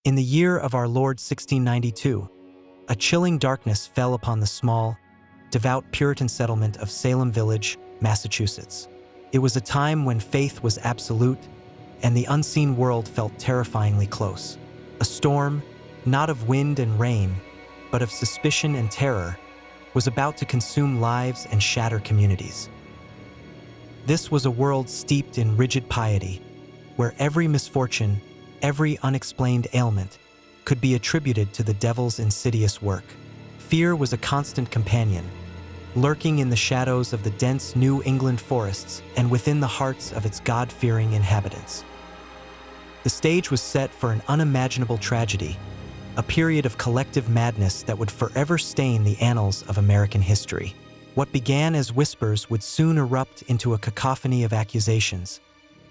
In the year of our Lord 1692, a chilling darkness fell upon the small, devout Puritan settlement of Salem Village, Massachusetts. It was a time when faith was absolute and the unseen world felt terrifyingly close. A storm, not of wind and rain, but of suspicion and terror, was about to consume lives and shatter communities. This was a world steeped in rigid piety, where every misfortune, every unexplained ailment, could be attributed to the devil's insidious work. Fear was a constant companion, lurking in the shadows of the dense New England forests and within the hearts of its God-fearing inhabitants. The stage was set for an unimaginable tragedy, a period of collective madness that would forever stain the annals of American history. What began as whispers would soon erupt into a cacophony of accusations,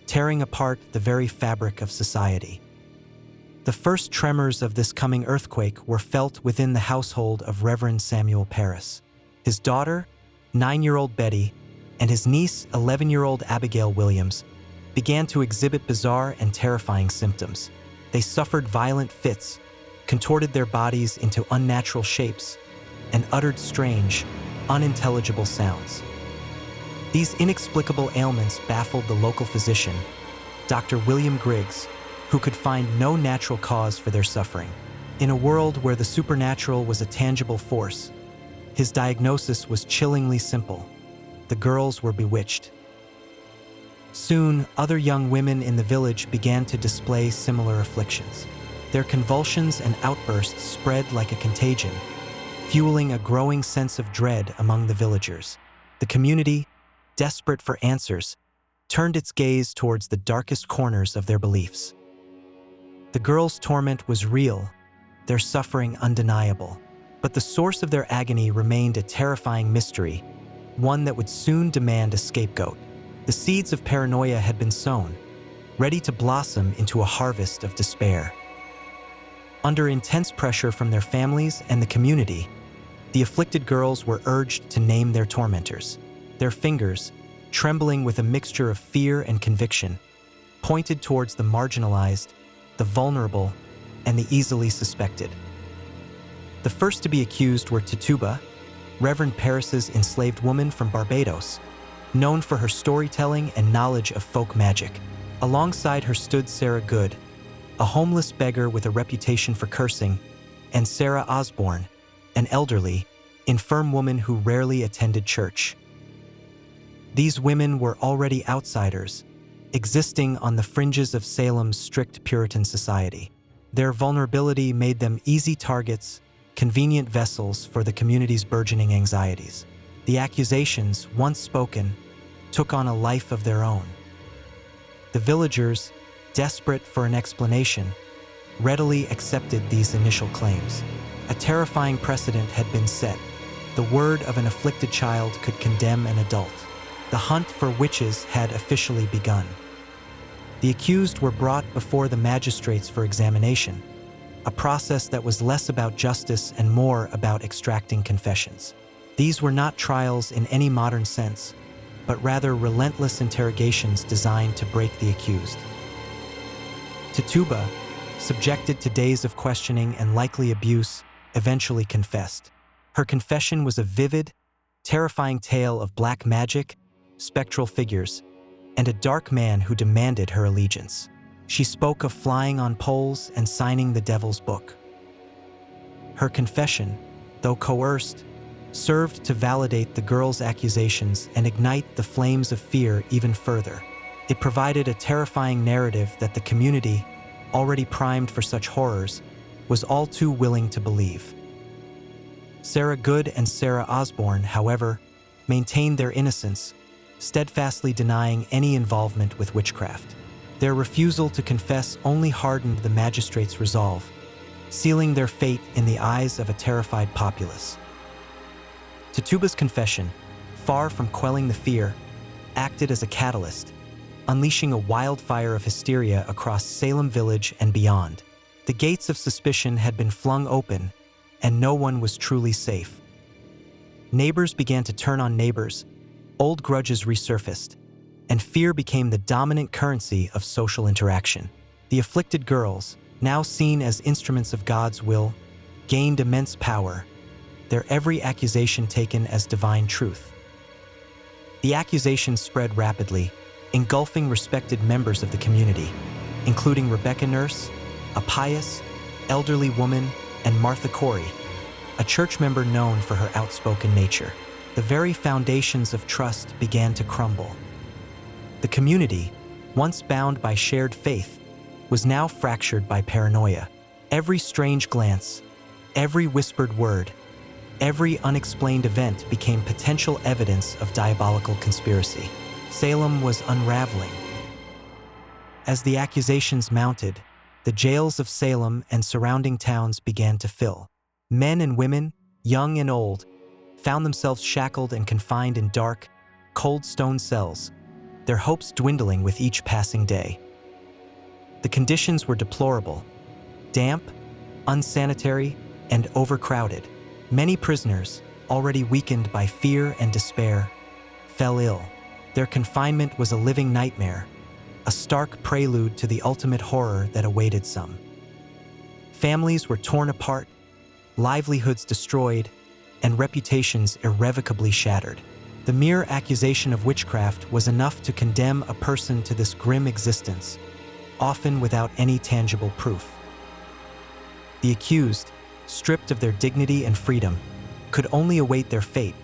tearing apart the very fabric of society. The first tremors of this coming earthquake were felt within the household of Reverend Samuel Parris. His daughter, 9-year-old Betty, and his niece, 11-year-old Abigail Williams, began to exhibit bizarre and terrifying symptoms. They suffered violent fits, contorted their bodies into unnatural shapes, and uttered strange, unintelligible sounds. These inexplicable ailments baffled the local physician, Dr. William Griggs, who could find no natural cause for their suffering. In a world where the supernatural was a tangible force, his diagnosis was chillingly simple: the girls were bewitched. Soon, other young women in the village began to display similar afflictions. Their convulsions and outbursts spread like a contagion, fueling a growing sense of dread among the villagers. The community, desperate for answers, turned its gaze towards the darkest corners of their beliefs. The girls' torment was real, their suffering undeniable, but the source of their agony remained a terrifying mystery, one that would soon demand a scapegoat. The seeds of paranoia had been sown, ready to blossom into a harvest of despair. Under intense pressure from their families and the community, the afflicted girls were urged to name their tormentors. Their fingers, trembling with a mixture of fear and conviction, pointed towards the marginalized, the vulnerable, and the easily suspected. The first to be accused were Tituba, Reverend Parris's enslaved woman from Barbados, known for her storytelling and knowledge of folk magic. Alongside her stood Sarah Good, a homeless beggar with a reputation for cursing, and Sarah Osborne, an elderly, infirm woman who rarely attended church. These women were already outsiders, existing on the fringes of Salem's strict Puritan society. Their vulnerability made them easy targets, convenient vessels for the community's burgeoning anxieties. The accusations, once spoken, took on a life of their own. The villagers, desperate for an explanation, readily accepted these initial claims. A terrifying precedent had been set. The word of an afflicted child could condemn an adult. The hunt for witches had officially begun. The accused were brought before the magistrates for examination, a process that was less about justice and more about extracting confessions. These were not trials in any modern sense, but rather relentless interrogations designed to break the accused. Tituba, subjected to days of questioning and likely abuse, eventually confessed. Her confession was a vivid, terrifying tale of black magic, spectral figures, and a dark man who demanded her allegiance. She spoke of flying on poles and signing the devil's book. Her confession, though coerced, served to validate the girls' accusations and ignite the flames of fear even further. It provided a terrifying narrative that the community, already primed for such horrors, was all too willing to believe. Sarah Good and Sarah Osborne, however, maintained their innocence, steadfastly denying any involvement with witchcraft. Their refusal to confess only hardened the magistrates' resolve, sealing their fate in the eyes of a terrified populace. Tituba's confession, far from quelling the fear, acted as a catalyst, unleashing a wildfire of hysteria across Salem Village and beyond. The gates of suspicion had been flung open, and no one was truly safe. Neighbors began to turn on neighbors, old grudges resurfaced, and fear became the dominant currency of social interaction. The afflicted girls, now seen as instruments of God's will, gained immense power, their every accusation taken as divine truth. The accusations spread rapidly, engulfing respected members of the community, including Rebecca Nurse, a pious, elderly woman, and Martha Corey, a church member known for her outspoken nature. The very foundations of trust began to crumble. The community, once bound by shared faith, was now fractured by paranoia. Every strange glance, every whispered word, every unexplained event became potential evidence of diabolical conspiracy. Salem was unraveling. As the accusations mounted, the jails of Salem and surrounding towns began to fill. Men and women, young and old, found themselves shackled and confined in dark, cold stone cells, their hopes dwindling with each passing day. The conditions were deplorable: damp, unsanitary, and overcrowded. Many prisoners, already weakened by fear and despair, fell ill. Their confinement was a living nightmare, a stark prelude to the ultimate horror that awaited some. Families were torn apart, livelihoods destroyed, and reputations irrevocably shattered. The mere accusation of witchcraft was enough to condemn a person to this grim existence, often without any tangible proof. The accused, stripped of their dignity and freedom, could only await their fate,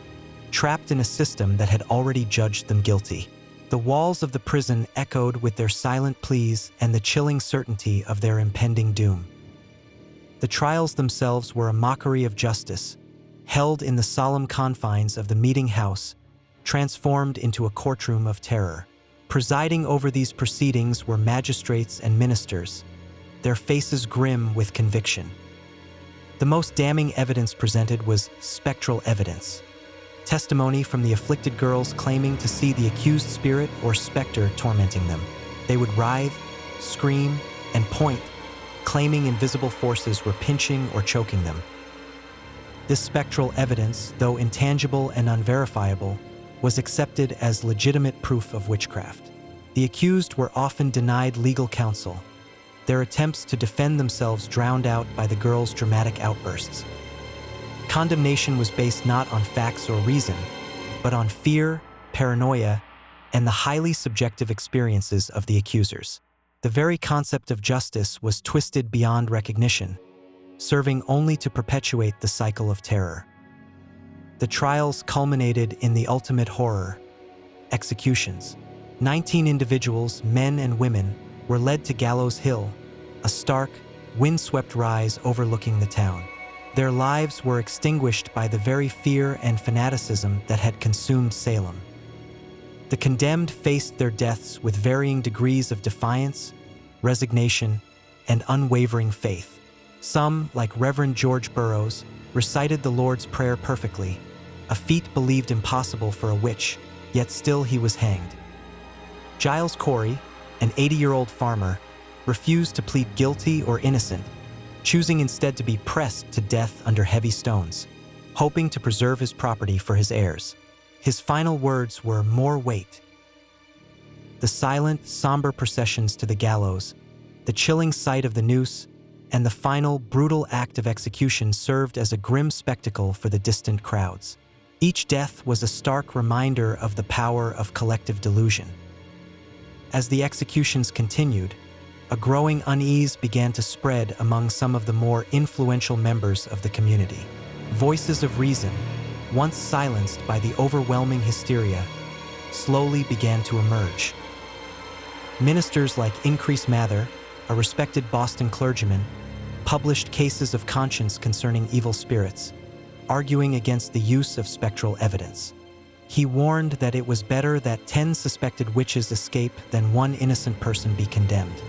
trapped in a system that had already judged them guilty. The walls of the prison echoed with their silent pleas and the chilling certainty of their impending doom. The trials themselves were a mockery of justice, held in the solemn confines of the meeting house, transformed into a courtroom of terror. Presiding over these proceedings were magistrates and ministers, their faces grim with conviction. The most damning evidence presented was spectral evidence, testimony from the afflicted girls claiming to see the accused spirit or specter tormenting them. They would writhe, scream, and point, claiming invisible forces were pinching or choking them. This spectral evidence, though intangible and unverifiable, was accepted as legitimate proof of witchcraft. The accused were often denied legal counsel, their attempts to defend themselves drowned out by the girls' dramatic outbursts. Condemnation was based not on facts or reason, but on fear, paranoia, and the highly subjective experiences of the accusers. The very concept of justice was twisted beyond recognition, serving only to perpetuate the cycle of terror. The trials culminated in the ultimate horror: executions. 19 individuals, men and women, were led to Gallows Hill, a stark, windswept rise overlooking the town. Their lives were extinguished by the very fear and fanaticism that had consumed Salem. The condemned faced their deaths with varying degrees of defiance, resignation, and unwavering faith. Some, like Reverend George Burroughs, recited the Lord's Prayer perfectly, a feat believed impossible for a witch, yet still he was hanged. Giles Corey, an 80-year-old farmer, refused to plead guilty or innocent, choosing instead to be pressed to death under heavy stones, hoping to preserve his property for his heirs. His final words were, "More weight." The silent, somber processions to the gallows, the chilling sight of the noose, and the final, brutal act of execution served as a grim spectacle for the distant crowds. Each death was a stark reminder of the power of collective delusion. As the executions continued, a growing unease began to spread among some of the more influential members of the community. Voices of reason, once silenced by the overwhelming hysteria, slowly began to emerge. Ministers like Increase Mather, a respected Boston clergyman, published cases of conscience concerning evil spirits, arguing against the use of spectral evidence. He warned that it was better that 10 suspected witches escape than one innocent person be condemned.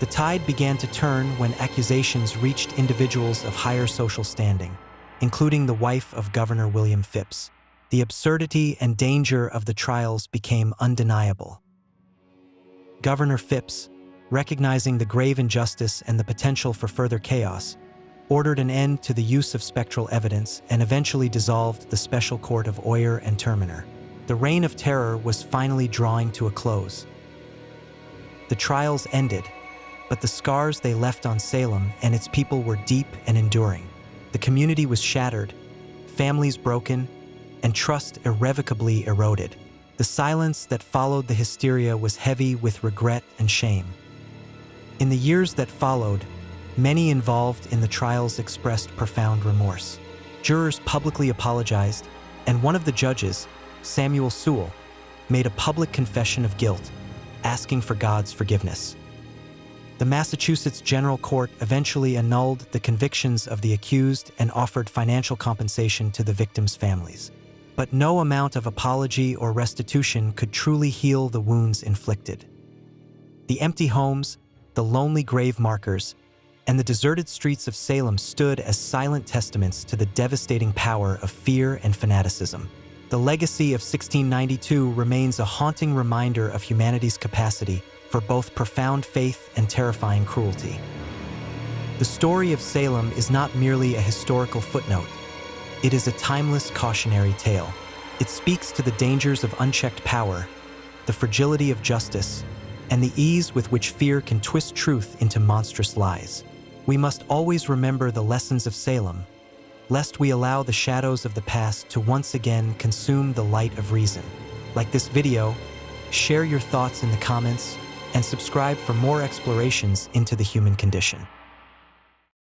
The tide began to turn when accusations reached individuals of higher social standing, including the wife of Governor William Phips. The absurdity and danger of the trials became undeniable. Governor Phips, recognizing the grave injustice and the potential for further chaos, ordered an end to the use of spectral evidence and eventually dissolved the special court of Oyer and Terminer. The reign of terror was finally drawing to a close. The trials ended, but the scars they left on Salem and its people were deep and enduring. The community was shattered, families broken, and trust irrevocably eroded. The silence that followed the hysteria was heavy with regret and shame. In the years that followed, many involved in the trials expressed profound remorse. Jurors publicly apologized, and one of the judges, Samuel Sewell, made a public confession of guilt, asking for God's forgiveness. The Massachusetts General Court eventually annulled the convictions of the accused and offered financial compensation to the victims' families. But no amount of apology or restitution could truly heal the wounds inflicted. The empty homes, the lonely grave markers, and the deserted streets of Salem stood as silent testaments to the devastating power of fear and fanaticism. The legacy of 1692 remains a haunting reminder of humanity's capacity for both profound faith and terrifying cruelty. The story of Salem is not merely a historical footnote. It is a timeless cautionary tale. It speaks to the dangers of unchecked power, the fragility of justice, and the ease with which fear can twist truth into monstrous lies. We must always remember the lessons of Salem, lest we allow the shadows of the past to once again consume the light of reason. Like this video, share your thoughts in the comments, and subscribe for more explorations into the human condition.